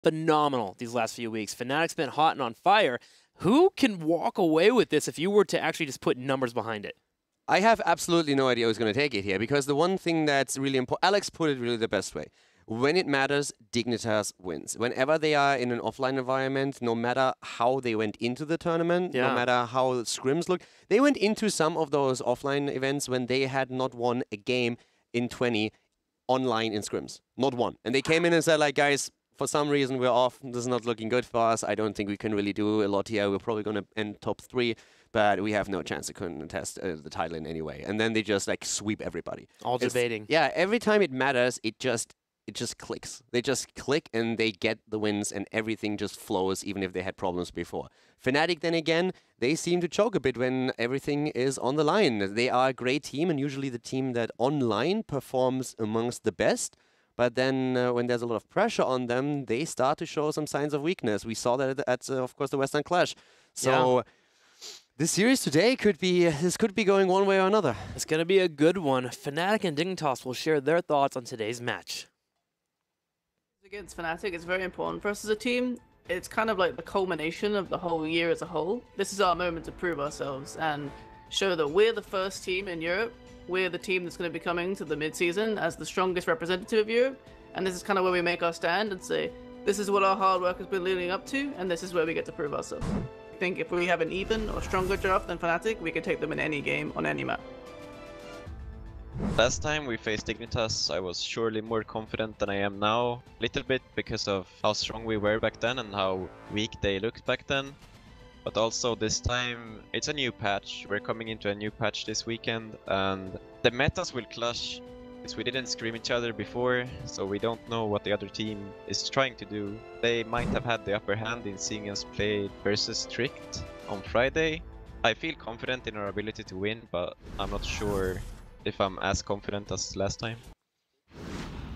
phenomenal these last few weeks. Fnatic's been hot and on fire. Who can walk away with this if you were to actually just put numbers behind it? I have absolutely no idea who's going to take it here, because the one thing that's really important, Alex put it really the best way. When it matters, Dignitas wins. Whenever they are in an offline environment, no matter how they went into the tournament, no matter how scrims look, they went into some of those offline events when they had not won a game in 20 online in scrims. Not one. And they came in and said, like, guys, for some reason we're off. This is not looking good for us. I don't think we can really do a lot here. We're probably going to end top 3. But we have no chance to contest the title in any way. And then they just like sweep everybody. All debating. Yeah, every time it matters, it just clicks. They just click and they get the wins and everything just flows, even if they had problems before. Fnatic, then again, they seem to choke a bit when everything is on the line. They are a great team and usually the team that online performs amongst the best. But then when there's a lot of pressure on them, they start to show some signs of weakness. We saw that at of course, the Western Clash. So this series today could be going one way or another. It's going to be a good one. Fnatic and Dignitas will share their thoughts on today's match. Against Fnatic, it's very important for us as a team. It's kind of like the culmination of the whole year as a whole. This is our moment to prove ourselves and show that we're the first team in Europe. We're the team that's going to be coming to the mid-season as the strongest representative of Europe. And this is kind of where we make our stand and say, this is what our hard work has been leading up to, and this is where we get to prove ourselves. I think if we have an even or stronger draft than Fnatic, we can take them in any game on any map. Last time we faced Dignitas, I was surely more confident than I am now. Little bit because of how strong we were back then and how weak they looked back then. But also this time, it's a new patch. We're coming into a new patch this weekend and the metas will clash. We didn't scream each other before, so we don't know what the other team is trying to do. They might have had the upper hand in seeing us play versus Strict on Friday. I feel confident in our ability to win, but I'm not sure if I'm as confident as last time.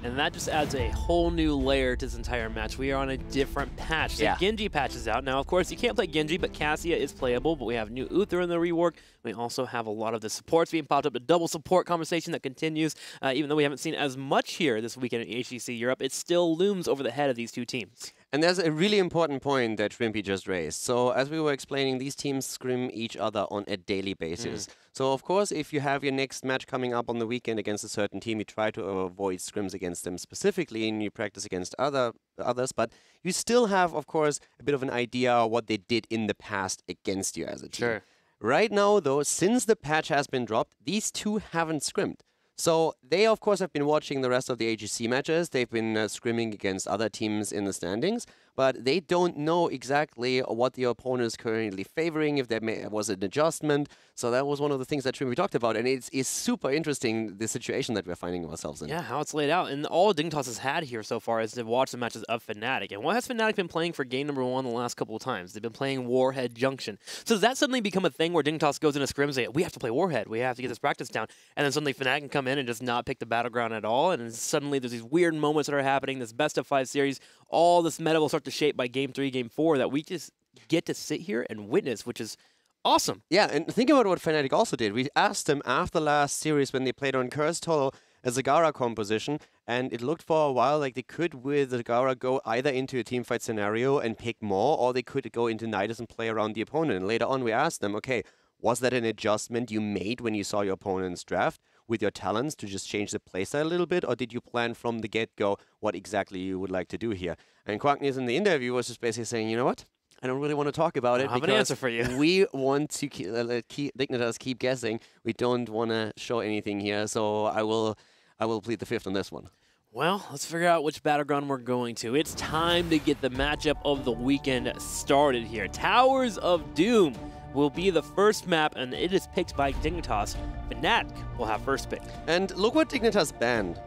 And that just adds a whole new layer to this entire match. We are on a different patch. The Genji patch is out. Now, of course, you can't play Genji, but Cassia is playable. But we have new Uther in the rework. We also have a lot of the supports being popped up. The double support conversation that continues. Even though we haven't seen as much here this weekend in HGC Europe, it still looms over the head of these two teams. And there's a really important point that Shrimpy just raised. So as we were explaining, these teams scrim each other on a daily basis. So of course, if you have your next match coming up on the weekend against a certain team, you try to avoid scrims against them specifically, and you practice against others. But you still have, of course, a bit of an idea what they did in the past against you as a team. Right now, though, since the patch has been dropped, these two haven't scrimmed. So they, of course, have been watching the rest of the HGC matches. They've been scrimming against other teams in the standings, but they don't know exactly what the opponent is currently favoring, if there was an adjustment. So that was one of the things that we talked about, and it's super interesting, the situation that we're finding ourselves in. Yeah, how it's laid out. And all Dignitas has had here so far is to watch the matches of Fnatic. And what has Fnatic been playing for game number 1 the last couple of times? They've been playing Warhead Junction. So does that suddenly become a thing where Dignitas goes into scrims and say, we have to play Warhead, we have to get this practice down, and then suddenly Fnatic can come in and just not pick the battleground at all, and then suddenly there's these weird moments that are happening, this best of 5 series, all this meta will start to shape by game 3, game 4 that we just get to sit here and witness, which is awesome. Yeah, and think about what Fnatic also did. We asked them after last series when they played on Cursed Hollow a Zagara composition, and it looked for a while like they could, with Zagara, go either into a teamfight scenario and pick more, or they could go into Nidus and play around the opponent. And later on we asked them, okay, was that an adjustment you made when you saw your opponent's draft with your talents to just change the playstyle a little bit, or did you plan from the get-go what exactly you would like to do here? And Quackness in the interview was just basically saying, you know what? I don't really want to talk about it. I have an answer for you. We want to keep Dignitas keep guessing. We don't want to show anything here, so I will plead the fifth on this one. Well, let's figure out which battleground we're going to. It's time to get the matchup of the weekend started here. Towers of Doom will be the first map, and it is picked by Dignitas. Fnatic will have first pick. And look what Dignitas banned.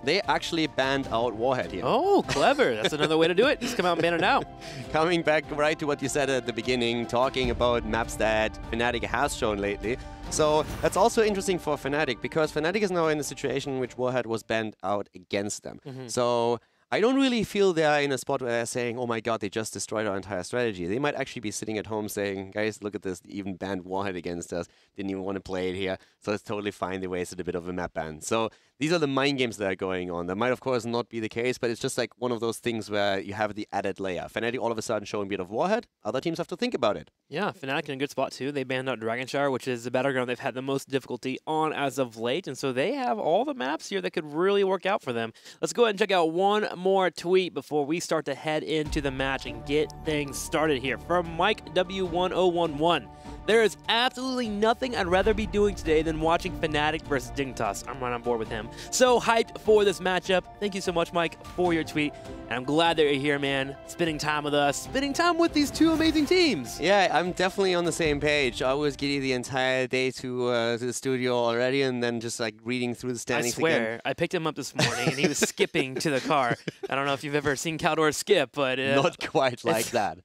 They actually banned out Warhead here. Oh, clever. That's another way to do it. Just come out and ban it now. Coming back right to what you said at the beginning, talking about maps that Fnatic has shown lately. So that's also interesting for Fnatic, because Fnatic is now in a situation in which Warhead was banned out against them. So I don't really feel they're in a spot where they're saying, oh my god, they just destroyed our entire strategy. They might actually be sitting at home saying, guys, look at this, they even banned Warhead against us, didn't even want to play it here, so it's totally fine, they wasted a bit of a map ban. So these are the mind games that are going on. That might, of course, not be the case, but it's just like one of those things where you have the added layer. Fnatic all of a sudden showing a bit of Warhead, other teams have to think about it. Yeah, Fnatic in a good spot too. They banned out Dragonshire, which is the battleground they've had the most difficulty on as of late, and so they have all the maps here that could really work out for them. Let's go ahead and check out one more tweet before we start to head into the match and get things started here. From Mike W1011. There is absolutely nothing I'd rather be doing today than watching Fnatic versus Dignitas. I'm right on board with him. So hyped for this matchup. Thank you so much, Mike, for your tweet. And I'm glad that you're here, man. Spending time with us. Spending time with these two amazing teams. Yeah, I'm definitely on the same page. I was giddy the entire day to the studio already and then just like reading through the standings again. I swear, I picked him up this morning and he was skipping to the car. I don't know if you've ever seen Caldor skip, but... Not quite like that.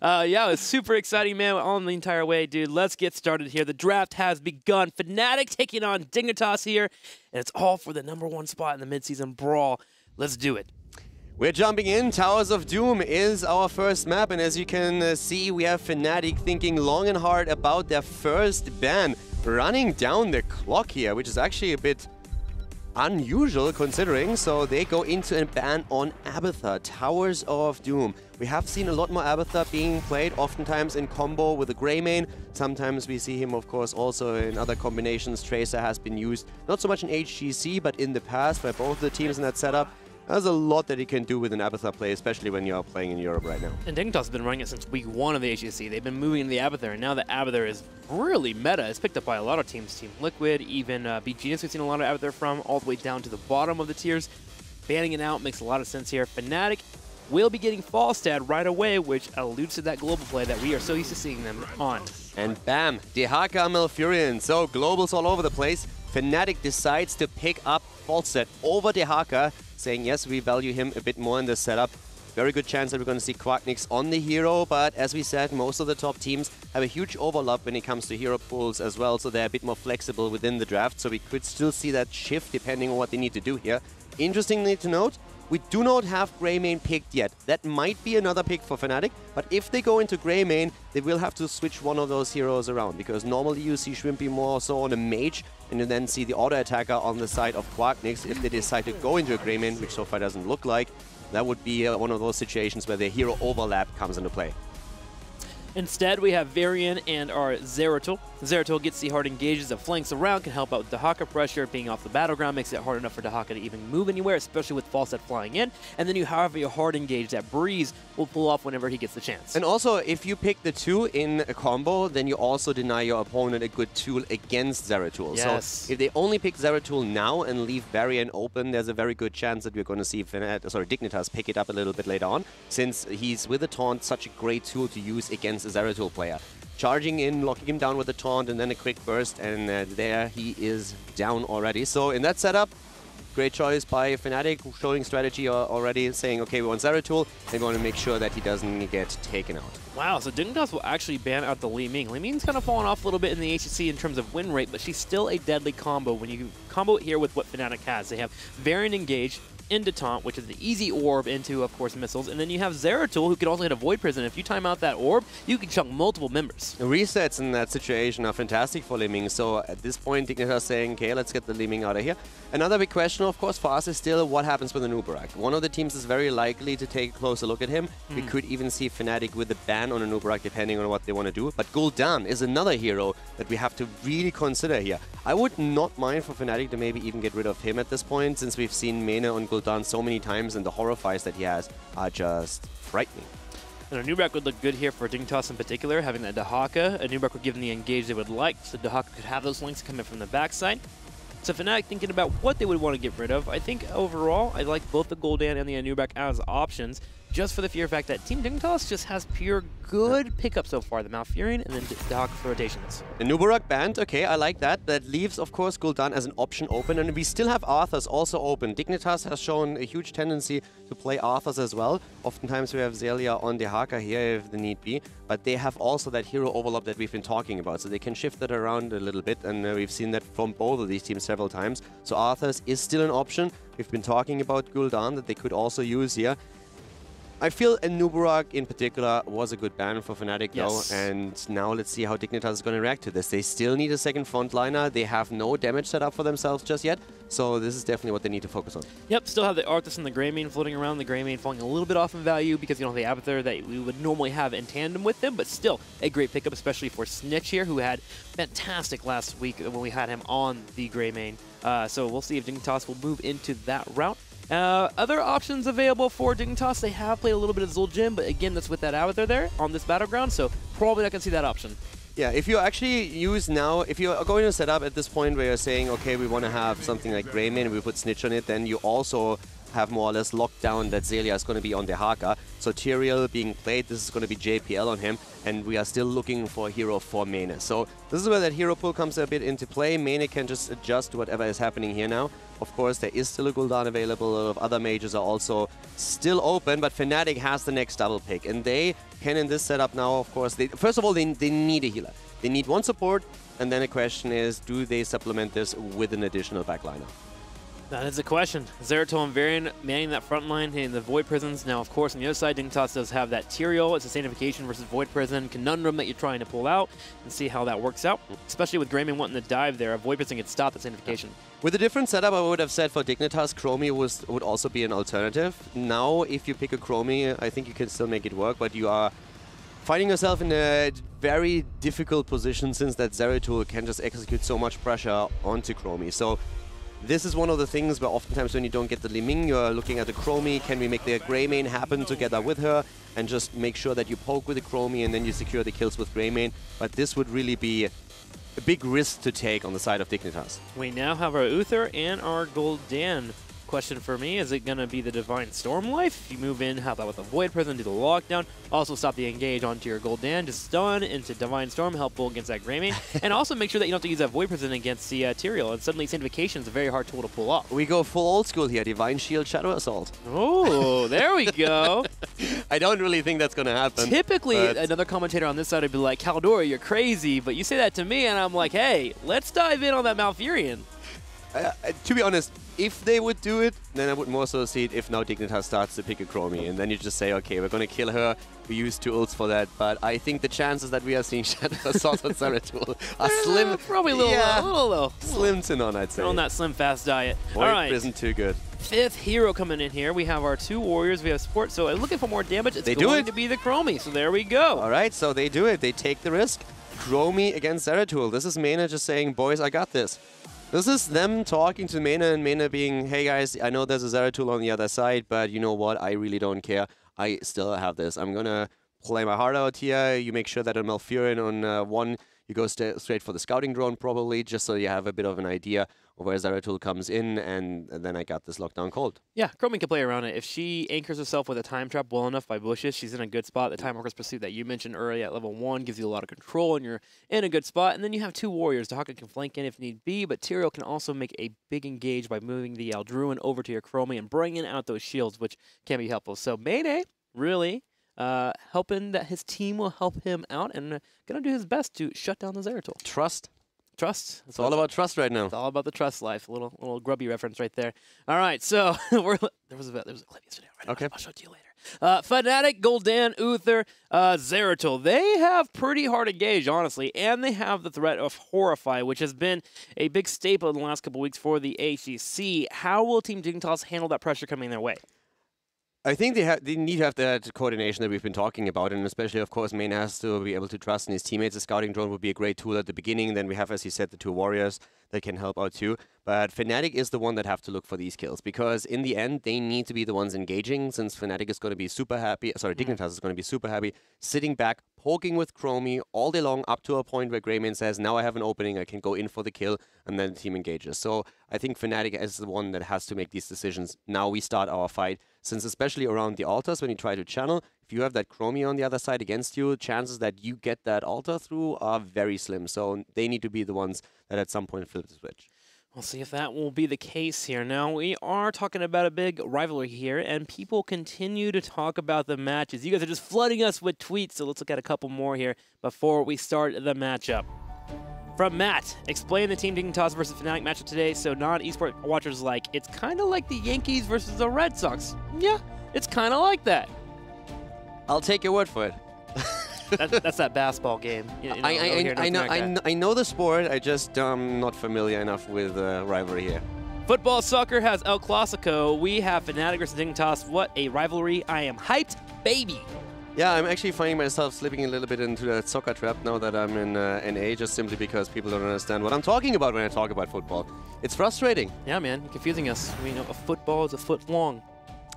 Yeah, it's super exciting, man, on the entire way, dude. Let's get started here. The draft has begun. Fnatic taking on Dignitas here, and it's all for the #1 spot in the midseason brawl. Let's do it. We're jumping in. Towers of Doom is our first map, and as you can see, we have Fnatic thinking long and hard about their first ban, running down the clock here, which is actually a bit unusual considering. So they go into a ban on Abathur, Towers of Doom. We have seen a lot more Abathur being played, oftentimes in combo with a Greymane. Sometimes we see him, of course, also in other combinations. Tracer has been used, not so much in HGC, but in the past by both the teams in that setup. There's a lot that he can do with an Abathur play, especially when you're playing in Europe right now. And Dignitas has been running it since week 1 of the HGC. They've been moving into the Abathur, and now that Abathur is really meta. It's picked up by a lot of teams. Team Liquid, even BGS we've seen a lot of Abathur from, all the way down to the bottom of the tiers. Banning it out makes a lot of sense here. Fnatic will be getting Falstad right away, which alludes to that global play that we are so used to seeing them on. And bam, Dehaka Malfurion. So globals all over the place. Fnatic decides to pick up Falstad over Dehaka, saying yes, we value him a bit more in this setup. Very good chance that we're going to see Quacknix on the hero, but as we said, most of the top teams have a huge overlap when it comes to hero pools as well, so they're a bit more flexible within the draft, so we could still see that shift depending on what they need to do here. Interestingly to note, we do not have Greymane picked yet. That might be another pick for Fnatic, but if they go into Greymane, they will have to switch one of those heroes around, because normally you see Shrimpy more so on a mage, and you then see the auto-attacker on the side of Quacknix. If they decide to go into a Greymane, which so far doesn't look like, that would be one of those situations where the hero overlap comes into play. Instead, we have Varian and our Zeratul. Zeratul gets the hard engages that flanks around, can help out with Dehaka pressure. Being off the battleground makes it hard enough for Dehaka to even move anywhere, especially with Falstad flying in. And then you have your hard engage that Breeze will pull off whenever he gets the chance. And also, if you pick the two in a combo, then you also deny your opponent a good tool against Zeratul. Yes. So if they only pick Zeratul now and leave Varian open, there's a very good chance that we're going to see Dignitas pick it up a little bit later on, since he's with a taunt such a great tool to use against a Zeratul player. Charging in, locking him down with a taunt, and then a quick burst, and there he is down already. So in that setup, great choice by Fnatic, showing strategy already, saying, okay, we want Zeratul, and we want to make sure that he doesn't get taken out. Wow, so Dignitas will actually ban out the Li Ming. Li Ming's kind of fallen off a little bit in the HGC in terms of win rate, but she's still a deadly combo when you combo it here with what Fnatic has. They have Varian engage into taunt, which is the easy orb into, of course, missiles, and then you have Zeratul, who can also hit a Void Prison. If you time out that orb, you can chunk multiple members. The resets in that situation are fantastic for Li Ming, so at this point, Dignitas saying, okay, let's get the Li Ming out of here. Another big question, of course, for us is still what happens with the Nubarak. One of the teams is very likely to take a closer look at him. We could even see Fnatic with a ban on a Nubarak, depending on what they want to do. But Gul'dan is another hero that we have to really consider here. I would not mind for Fnatic to maybe even get rid of him at this point, since we've seen Mena on Gul'dan so many times, and the horror fights that he has are just frightening. And a Nubarak would look good here for Dignitas in particular, having that Dehaka. A Nubarak would give them the engage they would like, so Dehaka could have those links come in from the backside. So Fnatic thinking about what they would want to get rid of. I think overall, I like both the Gul'dan and the Nubarak as options, just for the sheer fact that Team Dignitas just has pure good pickup so far. The Malfurion and then Dehaka for rotations. The Nubarak banned, okay, I like that. That leaves, of course, Gul'dan as an option open, and we still have Arthurs also open. Dignitas has shown a huge tendency to play Arthurs as well. Oftentimes we have Zelia on Dehaka here if the need be, but they have also that hero overlap that we've been talking about, so they can shift that around a little bit, and we've seen that from both of these teams several several times. So Arthas is still an option. We've been talking about Gul'dan that they could also use here. I feel Nuburak in particular was a good ban for Fnatic though, and now let's see how Dignitas is going to react to this. They still need a second frontliner. They have no damage set up for themselves just yet, so this is definitely what they need to focus on. Yep, still have the Arthas and the Greymane floating around. The Greymane falling a little bit off in value because you don't have the Abathur that we would normally have in tandem with them, but still a great pickup, especially for Snitch here, who had fantastic last week when we had him on the Greymane. So we'll see if Dignitas will move into that route. Other options available for Dignitas, they have played a little bit of Zul'jin, but again, that's with that Abathur there on this battleground, so probably not going to see that option. Yeah, if you actually use now, if you're going to set up at this point where you're saying, okay, we want to have something like Greymane and we put Snitch on it, then you also have more or less locked down that Xaylia is going to be on the Haka. So Tyrael being played, this is going to be JPL on him, and we are still looking for a hero for Mane. So this is where that hero pool comes a bit into play. Mane can just adjust to whatever is happening here now. Of course, there is still a Gul'dan available. A lot of other mages are also still open, but Fnatic has the next double pick, and they can in this setup now, of course, first of all, they need a healer. They need one support, and then the question is, do they supplement this with an additional backliner? That is the question. Zeratul and Varian manning that front line in the Void Prisons. Now, of course, on the other side, Dignitas does have that Tyrael. It's a Sanctification versus Void Prison conundrum that you're trying to pull out and see how that works out. Especially with Greymane wanting to dive there, a Void Prison can stop the Sanctification. With a different setup, I would have said for Dignitas, Chromie would also be an alternative. Now, if you pick a Chromie, I think you can still make it work, but you are finding yourself in a very difficult position since that Zeratul can just execute so much pressure onto Chromie. So this is one of the things where oftentimes when you don't get the Li Ming, you're looking at the Chromie. Can we make the Greymane happen together with her and just make sure that you poke with the Chromie and then you secure the kills with Greymane? But this would really be a big risk to take on the side of Dignitas. We now have our Uther and our Gul'dan. Question for me, is it going to be the Divine Storm Life? If you move in, how about with the Void Prison, do the lockdown, also stop the engage onto your Gul'dan, just stun into Divine Storm, helpful against that Greymane, and also make sure that you don't have to use that Void Prison against the Tyrael, and suddenly Sanctification is a very hard tool to pull off. We go full old school here, Divine Shield, Shadow Assault. Oh, there we go. I don't really think that's going to happen. Typically, another commentator on this side would be like, Caldora, you're crazy, but you say that to me, and I'm like, hey, let's dive in on that Malfurion. To be honest, if they would do it, then I would more so see it if now Dignitas starts to pick a Chromie, and then you just say, okay, we're going to kill her, we use 2 ults for that, but I think the chances that we are seeing Shadow Assault on Zeratul are slim. Probably a little low. Slim to none, I'd say. On that slim fast diet. Void All right. isn't too good. 5th hero coming in here. We have our 2 warriors, we have support, so looking for more damage, it's going to be the Chromie, so there we go. All right, so they do it. They take the risk. Chromie against Zeratul. This is Mena just saying, boys, I got this. This is them talking to Mena and Mena being, hey guys, I know there's a Zeratul on the other side, but you know what? I really don't care. I still have this. I'm going to play my heart out here. You make sure that on Malfurion on 1, you go straight for the scouting drone probably, just so you have a bit of an idea of where Zeratul comes in, and then I got this lockdown cold. Yeah, Chromie can play around it. If she anchors herself with a time trap well enough by bushes, she's in a good spot. The Time Walker's Pursuit that you mentioned earlier at level 1 gives you a lot of control, and you're in a good spot. And then you have 2 warriors. Dahaka can flank in if need be, but Tyrael can also make a big engage by moving the Aldruin over to your Chromie and bringing out those shields, which can be helpful. So Mayday, really hoping that his team will help him out and going to do his best to shut down the Zeratul. Trust. Trust. It's all about trust right now. It's all about the trust life. A little grubby reference right there. All right, so there was a clip yesterday. Right? Okay. I'll show it to you later. Fnatic, Gul'dan, Uther, Zeratul. They have pretty hard engage, honestly, and they have the threat of Horrify, which has been a big staple in the last couple weeks for the HGC. How will Team Dignitas handle that pressure coming their way? I think they need to have that coordination that we've been talking about, and especially, of course, Main has to be able to trust in his teammates. A scouting drone would be a great tool at the beginning. Then we have, as he said, the 2 warriors that can help out too. But Fnatic is the one that have to look for these kills, because in the end, they need to be the ones engaging, since Fnatic is going to be super happy, Dignitas is going to be super happy, sitting back, poking with Chromie all day long, up to a point where Greymane says, now I have an opening, I can go in for the kill, and then the team engages. So I think Fnatic is the one that has to make these decisions. Now we start our fight, since especially around the altars, when you try to channel, if you have that Chromie on the other side against you, chances that you get that altar through are very slim. So they need to be the ones that at some point flip the switch. We'll see if that will be the case here. Now, we are talking about a big rivalry here, and people continue to talk about the matches. You guys are just flooding us with tweets, so let's look at a couple more here before we start the matchup. From Matt, explain the Team Dignitas versus Fnatic matchup today so non-esport watchers like, it's kind of like the Yankees versus the Red Sox. Yeah, it's kind of like that. I'll take your word for it. That's that basketball game. You know, I know the sport. I just not familiar enough with rivalry here. Football soccer has El Clasico. We have Fnatic versus Dignitas. What a rivalry. I am hyped, baby. Yeah, I'm actually finding myself slipping a little bit into that soccer trap now that I'm in NA, just simply because people don't understand what I'm talking about when I talk about football. It's frustrating. Yeah, man, you're confusing us. We know a football is a foot long.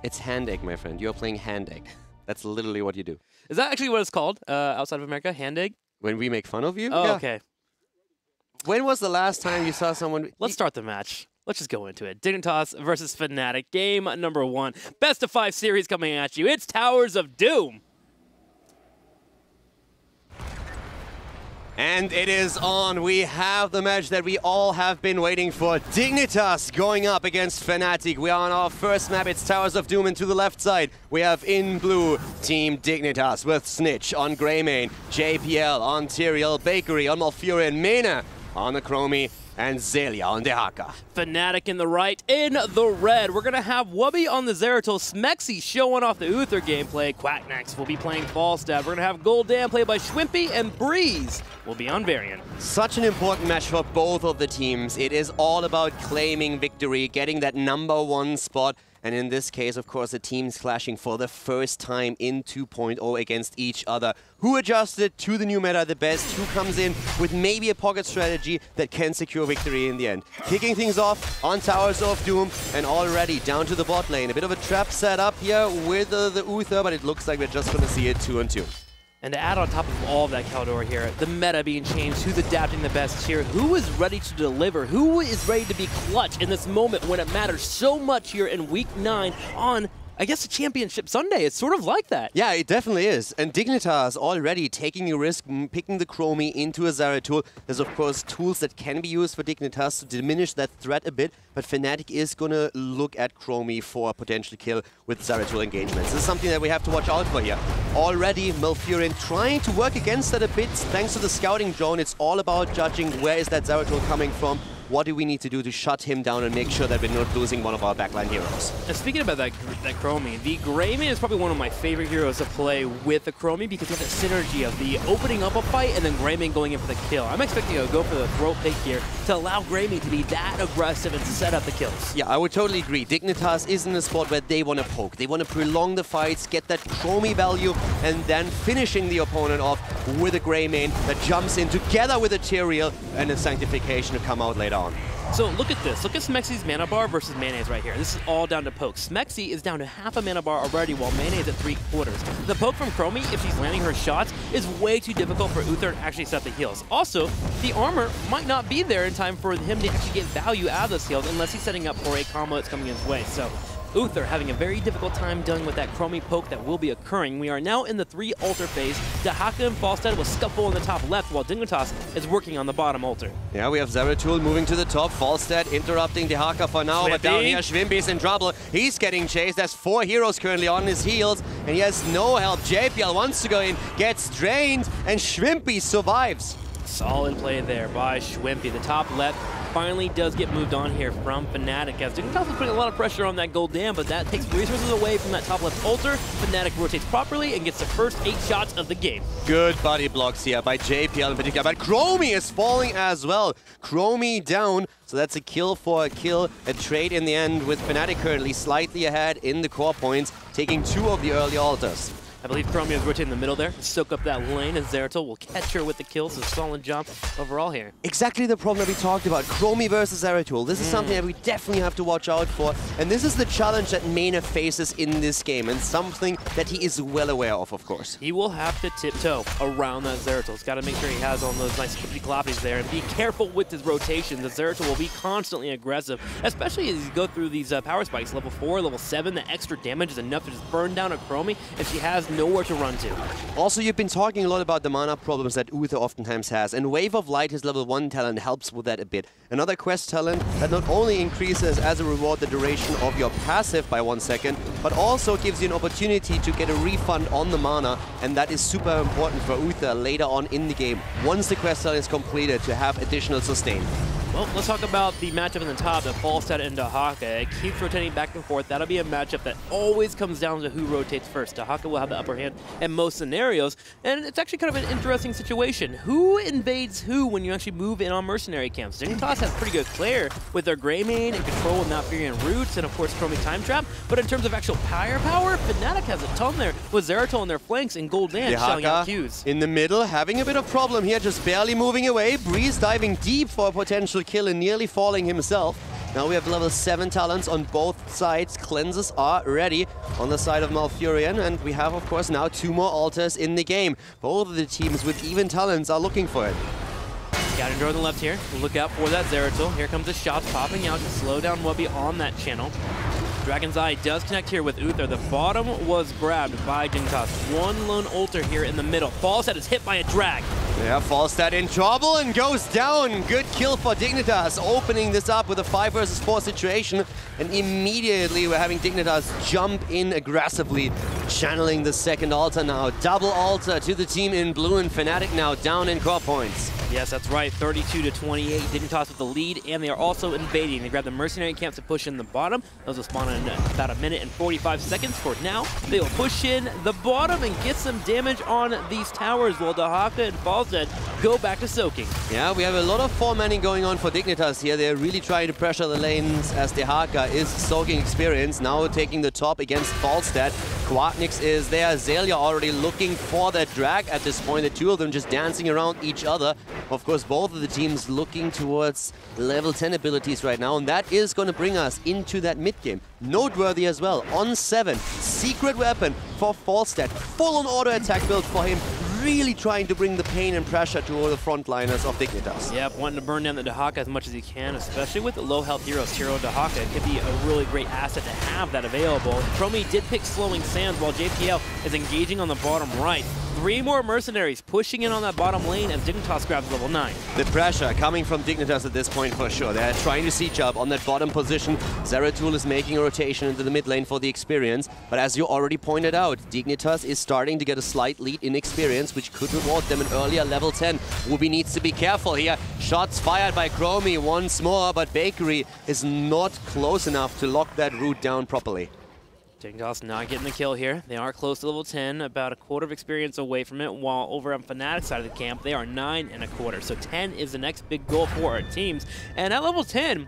It's hand egg, my friend. You're playing hand egg. That's literally what you do. Is that actually what it's called outside of America? Hand egg? When we make fun of you? Oh, yeah. okay. When was the last time you saw someone... Let's start the match. Let's just go into it. Dignitas versus Fnatic. Game number 1. Best of 5 series coming at you. It's Towers of Doom. And it is on. We have the match that we all have been waiting for. Dignitas going up against Fnatic. We are on our first map. It's Towers of Doom, and to the left side, we have in blue Team Dignitas with Snitch on Greymane, JPL on Tyrael, Bakery on Malfurion, Mena on the Chromie, and Zelia on Dehaka. Fnatic in the right, in the red. We're going to have Wubby on the Zeratul, Smexy showing off the Uther gameplay. Quacknax will be playing Falstad. We're going to have Gul'dan played by Schwimpy, and Breeze will be on Varian. Such an important match for both of the teams. It is all about claiming victory, getting that #1 spot. And in this case, of course, the teams clashing for the first time in 2.0 against each other. Who adjusted to the new meta the best? Who comes in with maybe a pocket strategy that can secure victory in the end? Kicking things off on Towers of Doom, and already down to the bot lane. A bit of a trap set up here with the Uther, but it looks like we're just going to see it 2-on-2. And to add on top of all of that, Caldor here, the meta being changed, who's adapting the best here, who is ready to deliver, who is ready to be clutch in this moment when it matters so much here in Week 9 on, I guess, a Championship Sunday. It's sort of like that. Yeah, it definitely is. And Dignitas already taking a risk, picking the Chromie into a Zeratul. There's, of course, tools that can be used for Dignitas to diminish that threat a bit, but Fnatic is going to look at Chromie for a potential kill with Zeratul engagements. This is something that we have to watch out for here. Already, Malfurion trying to work against that a bit thanks to the scouting drone. It's all about judging where is that Zeratul coming from. What do we need to do to shut him down and make sure that we're not losing one of our backline heroes? And speaking about that Chromie, the Greymane is probably one of my favorite heroes to play with the Chromie because you have the synergy of the opening up a fight and then Greymane going in for the kill. I'm expecting to go for the throat pick here to allow Greymane to be that aggressive and set up the kills. Yeah, I would totally agree. Dignitas is in a spot where they want to poke. They want to prolong the fights, get that Chromie value, and then finishing the opponent off with a Greymane that jumps in together with a Tyrael and a Sanctification to come out later on. So look at this. Look at Smexy's mana bar versus Mayonnaise right here. This is all down to poke. Smexy is down to half a mana bar already while Mayonnaise at 3/4. The poke from Chromie, if she's landing her shots, is way too difficult for Uther to actually set the heals. Also, the armor might not be there in time for him to actually get value out of those heals unless he's setting up for a combo that's coming his way. So Uther having a very difficult time dealing with that Chromie poke that will be occurring. We are now in the 3 altar phase. Dehaka and Falstad will scuffle in the top left while Dignitas is working on the bottom altar. Yeah, we have Zeratul moving to the top. Falstad interrupting Dehaka for now, but down here Schwimpy's in trouble. He's getting chased. There's 4 heroes currently on his heels, and he has no help. JPL wants to go in, gets drained, and Schwimpy survives. Solid play there by Schwimpy. The top left finally does get moved on here from Fnatic, as Dignitas is putting a lot of pressure on that Gul'dan, but that takes resources away from that top left altar. Fnatic rotates properly and gets the first 8 shots of the game. Good body blocks here by JPL in particular, but Chromie is falling as well. Chromie down, so that's a kill for a kill. A trade in the end with Fnatic currently slightly ahead in the core points, taking 2 of the early altars. I believe Chromie is rotating in the middle there to soak up that lane, and Zeratul will catch her with the kills. A solid job overall here. Exactly the problem that we talked about. Chromie versus Zeratul. This is something that we definitely have to watch out for. And this is the challenge that Mena faces in this game, and something that he is well aware of course. He will have to tiptoe around that Zeratul. He's got to make sure he has all those nice flippy cloppies there, and be careful with his rotation. The Zeratul will be constantly aggressive, especially as you go through these power spikes. Level 4, level 7, the extra damage is enough to just burn down a Chromie. If she has nowhere to run to. Also, you've been talking a lot about the mana problems that Uther oftentimes has, and Wave of Light, his level 1 talent, helps with that a bit. Another quest talent that not only increases as a reward the duration of your passive by 1 second, but also gives you an opportunity to get a refund on the mana, and that is super important for Uther later on in the game, once the quest talent is completed, to have additional sustain. Well, let's talk about the matchup in the top, the Falstad and Dahaka. It keeps rotating back and forth. That'll be a matchup that always comes down to who rotates first. Dahaka will have the upper hand in most scenarios, and it's actually kind of an interesting situation. Who invades who when you actually move in on mercenary camps? Dignitas has pretty good clear with their Greymane and control with Malfurion Roots, and of course Chromie Time Trap, but in terms of actual power, Fnatic has a ton there with Zeratul on their flanks and Gul'dan shouting out Qs. In the middle, having a bit of problem here, just barely moving away. Breeze diving deep for a potential kill and nearly falling himself. Now we have level 7 talents on both sides. Cleanses are ready on the side of Malfurion, and we have, of course, now 2 more altars in the game. Both of the teams with even talents are looking for it. Scavenger on the left here. Look out for that Zeratul. Here comes the shots popping out to slow down Wubby on that channel. Dragon's Eye does connect here with Uther. The bottom was grabbed by Dignitas. One lone ulter here in the middle. Falstad is hit by a drag. Yeah, Falstad in trouble and goes down. Good kill for Dignitas, opening this up with a 5 versus 4 situation. And immediately we're having Dignitas jump in aggressively, channeling the second altar now. Double altar to the team in blue, and Fnatic now down in core points. Yes, that's right. 32-28. Dignitas with the lead, and they are also invading. They grab the mercenary camps to push in the bottom. Those will spawn in about 1 minute and 45 seconds. For now, they will push in the bottom and get some damage on these towers, while Dahaka and Falstad go back to soaking. Yeah, we have a lot of 4-manning going on for Dignitas here. They're really trying to pressure the lanes as Dahaka is soaking experience, now taking the top against Falstad. Quatnix is there. Zelia already looking for that drag at this point. The two of them just dancing around each other. Of course, both of the teams looking towards level 10 abilities right now, and that is going to bring us into that mid-game. Noteworthy as well, on 7, secret weapon for Falstad. Full-on auto attack build for him, really trying to bring the pain and pressure to all the frontliners of Dignitas. Yep, wanting to burn down the Dahaka as much as he can, especially with the low-health heroes. Hero Dahaka could be a really great asset to have that available. Chromie did pick Slowing Sands while JPL is engaging on the bottom right. 3 more mercenaries pushing in on that bottom lane as Dignitas grabs level 9. The pressure coming from Dignitas at this point for sure. They're trying to siege up on that bottom position. Zeratul is making a rotation into the mid lane for the experience. But as you already pointed out, Dignitas is starting to get a slight lead in experience, which could reward them an earlier level 10. Wubby needs to be careful here. Shots fired by Chromie once more, but Bakery is not close enough to lock that route down properly. Dignitas not getting the kill here. They are close to level 10, about a quarter of experience away from it, while over on Fnatic's side of the camp, they are 9 1/4. So 10 is the next big goal for our teams. And at level 10,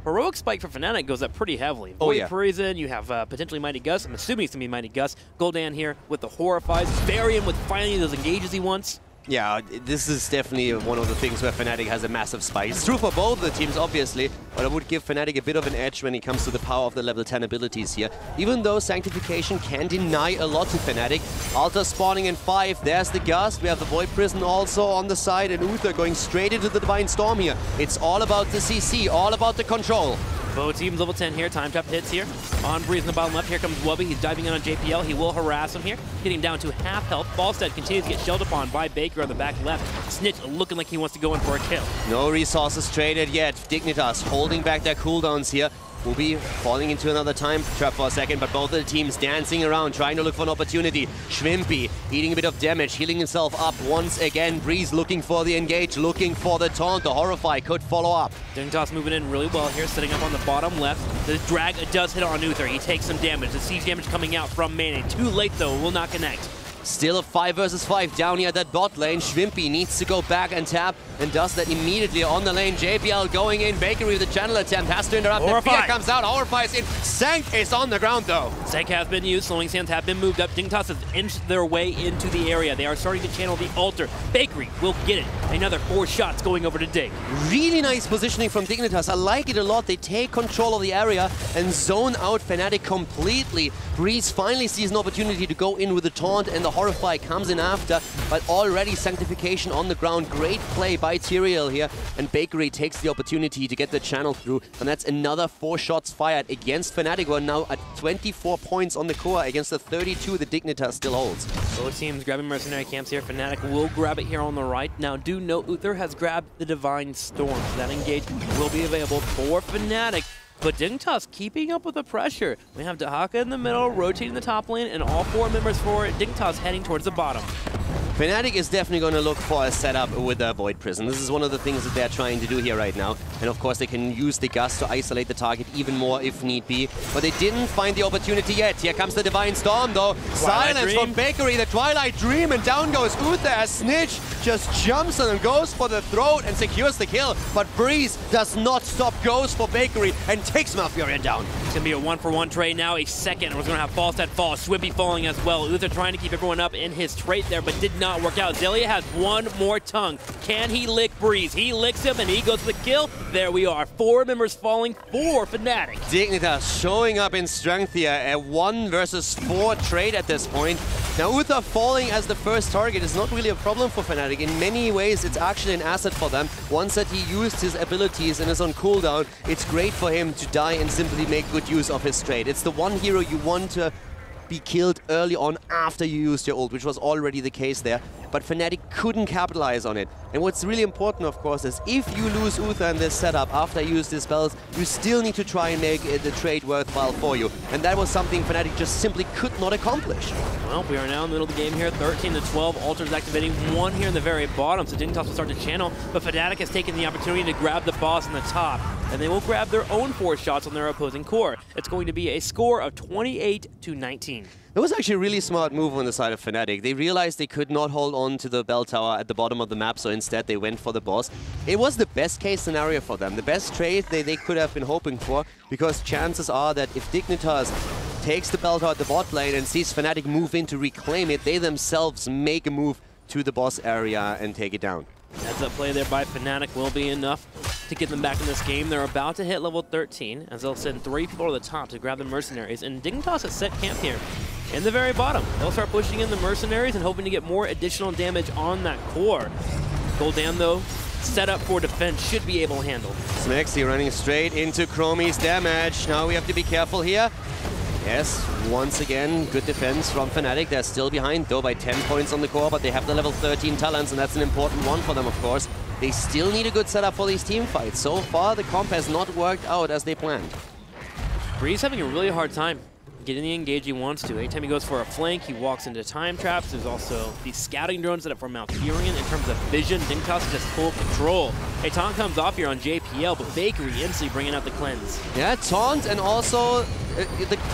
Heroic Spike for Fnatic goes up pretty heavily. Void Prison, you have potentially Mighty Gus. I'm assuming it's going to be Mighty Gus. Gul'dan here with the Horrifies. Varian with finally those engages he wants. Yeah, this is definitely one of the things where Fnatic has a massive spike. It's true for both the teams, obviously, but I would give Fnatic a bit of an edge when it comes to the power of the level 10 abilities here. Even though Sanctification can deny a lot to Fnatic. Altar spawning in 5, there's the Gust. We have the Void Prison also on the side, and Uther going straight into the Divine Storm here. It's all about the CC, all about the control. Both teams level 10 here. Time trap hits here. On Breeze in the bottom left. Here comes Wubby. He's diving in on JPL. He will harass him here. Getting down to half health. Falstad continues to get shelled upon by Baker on the back left. Snitch looking like he wants to go in for a kill. No resources traded yet. Dignitas holding back their cooldowns here. Wubby falling into another time trap for a second, but both of the teams dancing around, trying to look for an opportunity. Schwimpy eating a bit of damage, healing himself up once again. Breeze looking for the engage, looking for the taunt. The Horrify could follow up. Dignitas moving in really well here, setting up on the bottom left. The drag does hit on Uther. He takes some damage. The siege damage coming out from Mane. Too late though, will not connect. Still a 5 versus 5 down here at that bot lane. Schwimpy needs to go back and tap, and does that immediately on the lane. JPL going in. Bakery with the channel attempt has to interrupt. The fear comes out. Horrify is in. Sank is on the ground though. Sank has been used. Slowing Sands have been moved up. Dignitas has inched their way into the area. They are starting to channel the altar. Bakery will get it. Another 4 shots going over to Dig. Really nice positioning from Dignitas. I like it a lot. They take control of the area and zone out Fnatic completely. Breeze finally sees an opportunity to go in with the taunt and the Horrify comes in after, but already Sanctification on the ground. Great play by Tyrael here, and Bakery takes the opportunity to get the channel through, and that's another 4 shots fired against Fnatic, who are now at 24 points on the core against the 32 the Dignitas still holds. Both teams grabbing mercenary camps here. Fnatic will grab it here on the right. Now, do note Uther has grabbed the Divine Storm, so that engagement will be available for Fnatic. But Dignitas keeping up with the pressure. We have Dahaka in the middle, rotating the top lane, and all 4 members for Dignitas heading towards the bottom. Fnatic is definitely going to look for a setup with a Void Prison. This is one of the things that they're trying to do here right now. And of course they can use the Gust to isolate the target even more if need be. But they didn't find the opportunity yet. Here comes the Divine Storm though. Silence from Bakery, the Twilight Dream, and down goes Uther as Snitch just jumps and goes for the throat and secures the kill. But Breeze does not stop, goes for Bakery and takes Malfurion down. It's going to be a 1-for-1 trade now, a second. We're going to have Falstad fall, Swimpy falling as well. Uther trying to keep everyone up in his trade there, but did not work out. Zelia has one more tongue. Can he lick Breeze? He licks him and he goes for the kill. There we are. 4 members falling for Fnatic. Dignitas showing up in strength here. A 1 versus 4 trade at this point. Now Uther falling as the first target is not really a problem for Fnatic. In many ways it's actually an asset for them. Once that he used his abilities and is on cooldown, it's great for him to die and simply make good use of his trade. It's the one hero you want to be killed early on after you used your ult, which was already the case there. But Fnatic couldn't capitalize on it. And what's really important, of course, is if you lose Uther in this setup after you use the spells, you still need to try and make the trade worthwhile for you. And that was something Fnatic just simply could not accomplish. Well, we are now in the middle of the game here, 13-12. Altars activating 1 here in the very bottom, so Dignitas will start to channel. But Fnatic has taken the opportunity to grab the boss in the top, and they will grab their own 4 shots on their opposing core. It's going to be a score of 28-19. It was actually a really smart move on the side of Fnatic. They realized they could not hold on to the bell tower at the bottom of the map, so instead they went for the boss. It was the best case scenario for them, the best trade they could have been hoping for, because chances are that if Dignitas takes the bell tower at the bot lane and sees Fnatic move in to reclaim it, they themselves make a move to the boss area and take it down. Heads up play there by Fnatic will be enough to get them back in this game. They're about to hit level 13, as they'll send 3 people to the top to grab the mercenaries, and Dignitas has set camp here in the very bottom. They'll start pushing in the mercenaries and hoping to get more additional damage on that core. Gul'dan, though, set up for defense, should be able to handle. Smexy running straight into Chromie's damage. Now we have to be careful here. Yes, once again, good defense from Fnatic. They're still behind, though, by 10 points on the core, but they have the level 13 talents, and that's an important one for them, of course. They still need a good setup for these team fights. So far, the comp has not worked out as they planned. Breeze having a really hard time getting the engage he wants to. Anytime he goes for a flank, he walks into time traps. There's also the scouting drone set up for Malfurion in terms of vision. Dignitas just full control. A taunt comes off here on JPL, but Bakery instantly bringing out the cleanse. Yeah, taunt, and also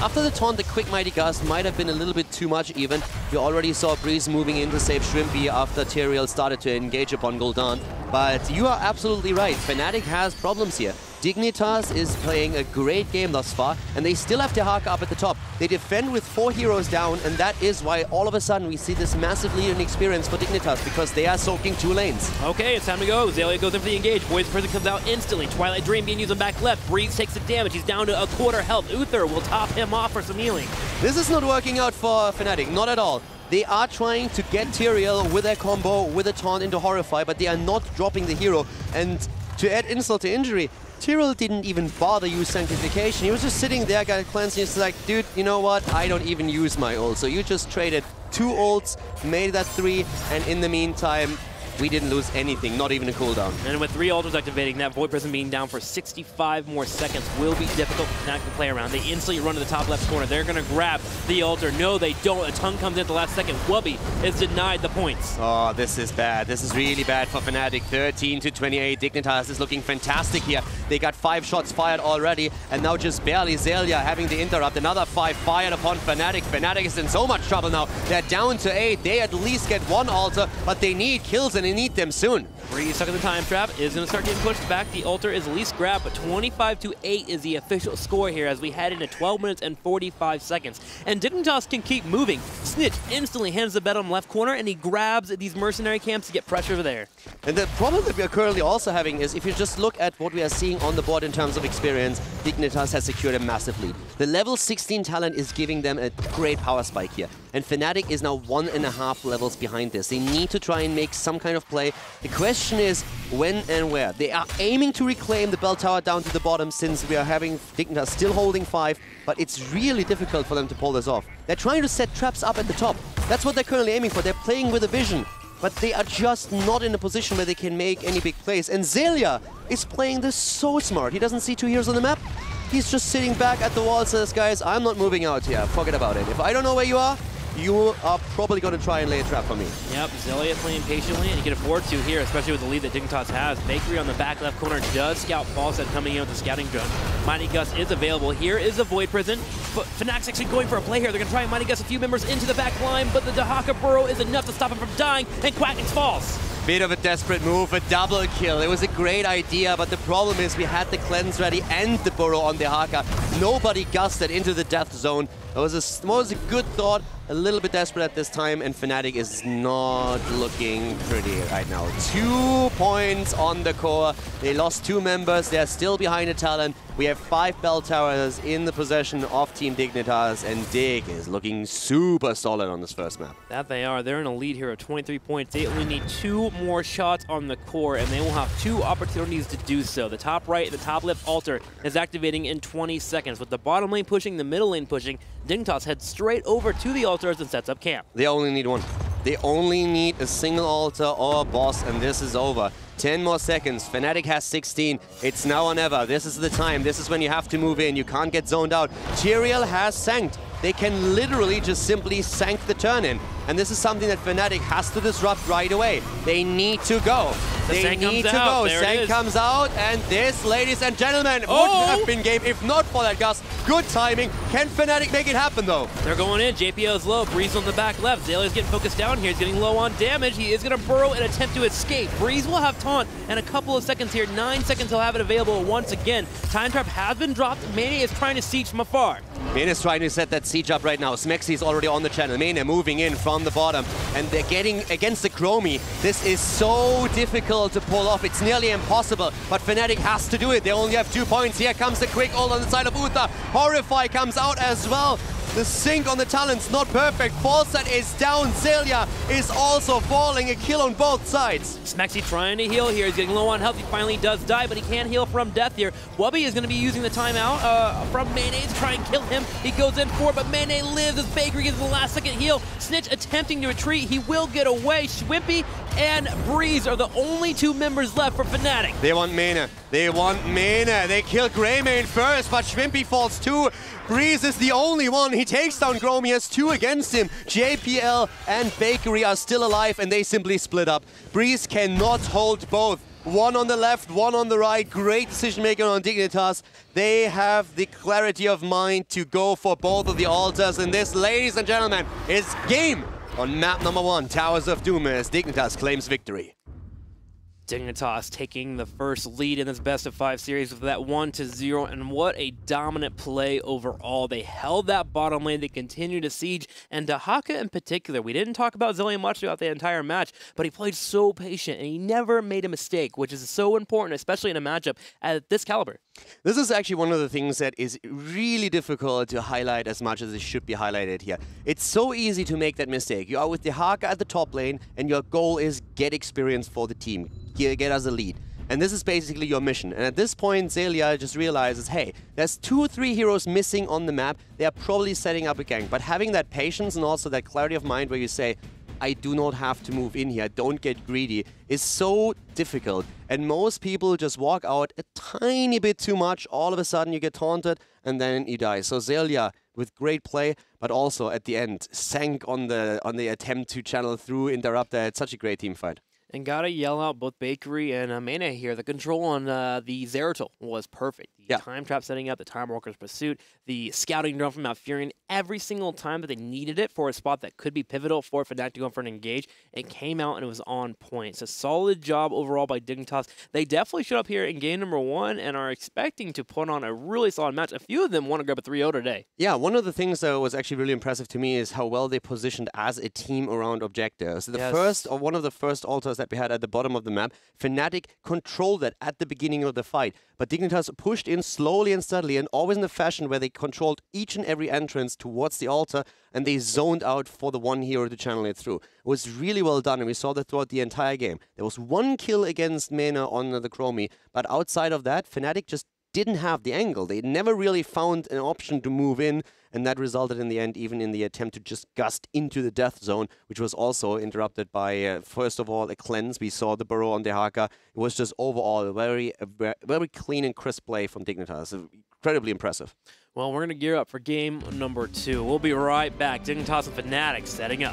after the taunt, the quick Mighty Gust might have been a little bit too much even. You already saw Breeze moving in to save Shrimpy after Tyrael started to engage upon Gul'dan. But you are absolutely right, Fnatic has problems here. Dignitas is playing a great game thus far, and they still have Dahaka up at the top. They defend with 4 heroes down, and that is why all of a sudden we see this massive lead in experience for Dignitas, because they are soaking 2 lanes. Okay, it's time to go. Zelia goes in for the engage. Poison Prison comes out instantly. Twilight Dream being used on back left. Breeze takes the damage. He's down to a quarter health. Uther will top him off for some healing. This is not working out for Fnatic, not at all. They are trying to get Tyrael with their combo, with a taunt into Horrify, but they are not dropping the hero. And to add insult to injury, Tyrael didn't even bother use Sanctification. He was just sitting there, got cleansed, and he's like, dude, you know what? I don't even use my ult. So you just traded 2 ults, made that 3, and in the meantime, we didn't lose anything, not even a cooldown. And with 3 altars activating, that Void Prison being down for 65 more seconds will be difficult for Fnatic to play around. They instantly run to the top left corner. They're going to grab the altar. No, they don't. A tongue comes in at the last second. Wubby is denied the points. Oh, this is bad. This is really bad for Fnatic. 13-28. Dignitas is looking fantastic here. They got 5 shots fired already, and now just barely Zelia having the interrupt. Another 5 fired upon Fnatic. Fnatic is in so much trouble now. They're down to 8. They at least get 1 altar, but they need kills, and they need them soon. Breeze stuck in the time trap is going to start getting pushed back. The altar is least grabbed, but 25-8 is the official score here as we head into 12 minutes and 45 seconds. And Dignitas can keep moving. Snitch instantly hands the bottom left corner, and he grabs these mercenary camps to get pressure over there. And the problem that we are currently also having is if you just look at what we are seeing on the board in terms of experience, Dignitas has secured a massive lead. The level 16 talent is giving them a great power spike here. And Fnatic is now 1.5 levels behind this. They need to try and make some kind of play. The question is when and where. They are aiming to reclaim the bell tower down to the bottom since we are having Dignitas still holding 5, but it's really difficult for them to pull this off. They're trying to set traps up at the top. That's what they're currently aiming for. They're playing with a vision, but they are just not in a position where they can make any big plays. And Zelia is playing this so smart. He doesn't see 2 heroes on the map. He's just sitting back at the wall, says, guys, I'm not moving out here. Forget about it. If I don't know where you are probably going to try and lay a trap for me. Yep, Zelia playing patiently, and he can afford to here, especially with the lead that Dignitas has. Bakery on the back left corner does scout Falset coming in with the scouting drone. Mighty Gus is available. Here is a Void Prison, but Fnatic's actually going for a play here. They're going to try and Mighty Gus a few members into the back line, but the Dahaka burrow is enough to stop him from dying, and Quacknix falls. Bit of a desperate move, a double kill. It was a great idea, but the problem is we had the cleanse ready and the burrow on the Haka. Nobody gusted into the death zone. It was a good thought, a little bit desperate at this time, and Fnatic is not looking pretty right now. 2 points on the core. They lost 2 members. They're still behind the talent. We have 5 bell towers in the possession of Team Dignitas, and Dig is looking super solid on this first map. That they are. They're in a lead here of 23 points. They only need 2 more shots on the core, and they will have 2 opportunities to do so. The top right and the top left altar is activating in 20 seconds. With the bottom lane pushing, the middle lane pushing, Dignitas heads straight over to the altars and sets up camp. They only need 1. They only need a single altar or a boss, and this is over. 10 more seconds. Fnatic has 16. It's now or never. This is the time. This is when you have to move in. You can't get zoned out. Tyrael has sanked. They can literally just simply sank the turn in. And this is something that Fnatic has to disrupt right away. They need to go. They need to go. Sank comes out, and this, ladies and gentlemen, would have been game if not for that Gus. Good timing. Can Fnatic make it happen, though? They're going in. JPL is low. Breeze on the back left. Zelia's getting focused down here. He's getting low on damage. He is going to burrow and attempt to escape. Breeze will have taunt in a couple of seconds here. 9 seconds he'll have it available once again. Time Trap has been dropped. Mane is trying to siege from afar. Mane is trying to set that siege up right now. Smexy is already on the channel. Mane moving in from the bottom, and they're getting against the Chromie. This is so difficult to pull off. It's nearly impossible, but Fnatic has to do it. They only have 2 points. Here comes the quick ult on the side of Uther. Horrify comes out as well. The sync on the talent's not perfect. Falset is down. Zelia is also falling. A kill on both sides. Smexy trying to heal here. He's getting low on health. He finally does die, but he can't heal from death here. Wubby is going to be using the timeout from Mane to try and kill him. He goes in for it, but Mane lives as Bakery gets the last second heal. Snitch attempting to retreat. He will get away. Schwimpy and Breeze are the only 2 members left for Fnatic. They want Mane. They want Mane. They kill Greymane first, but Schwimpy falls too. Breeze is the only one. He takes down Chromie. He has 2 against him. JPL and Bakery are still alive, and they simply split up. Breeze cannot hold both. 1 on the left, 1 on the right. Great decision making on Dignitas. They have the clarity of mind to go for both of the altars, and this, ladies and gentlemen, is game on map number 1, Towers of Doom, as Dignitas claims victory. Dignitas taking the first lead in this best-of-5 series with that 1-0, and what a dominant play overall. They held that bottom lane, they continued to siege, and Dahaka in particular, we didn't talk about Zelia much throughout the entire match, but he played so patient, and he never made a mistake, which is so important, especially in a matchup at this caliber. This is actually one of the things that is really difficult to highlight as much as it should be highlighted here. It's so easy to make that mistake. You are with Dahaka at the top lane, and your goal is get experience for the team. Get us a lead. And this is basically your mission. And at this point, Zelia just realizes, hey, there's 2 or 3 heroes missing on the map. They are probably setting up a gank. But having that patience and also that clarity of mind where you say, I do not have to move in here, don't get greedy, is so difficult. And most people just walk out a tiny bit too much. All of a sudden, you get taunted, and then you die. So Zelia, with great play, but also at the end, sank on the attempt to channel through Interrupter. It's such a great team fight. And gotta yell out both Bakery and Mane here. The control on the Zeratul was perfect. The time trap setting up, the Time Walker's Pursuit, the scouting drone from Malfurion, every single time that they needed it for a spot that could be pivotal for Fnatic to go for an engage, it came out and it was on point. So solid job overall by Dignitas. They definitely showed up here in game number 1 and are expecting to put on a really solid match. A few of them want to grab a 3-0 today. Yeah, one of the things that was actually really impressive to me is how well they positioned as a team around objectives. One of the first altars that we had at the bottom of the map, Fnatic controlled that at the beginning of the fight. But Dignitas pushed in slowly and steadily, and always in a fashion where they controlled each and every entrance towards the altar, and they zoned out for the one hero to channel it through. It was really well done, and we saw that throughout the entire game. There was one kill against Mena on the Chromie, but outside of that, Fnatic just didn't have the angle. They never really found an option to move in, and that resulted in the end even in the attempt to just gust into the death zone, which was also interrupted by, first of all, a cleanse. We saw the burrow on the Haka. It was just overall a very clean and crisp play from Dignitas. Incredibly impressive. Well, we're going to gear up for game number 2. We'll be right back. Dignitas and Fnatic setting up.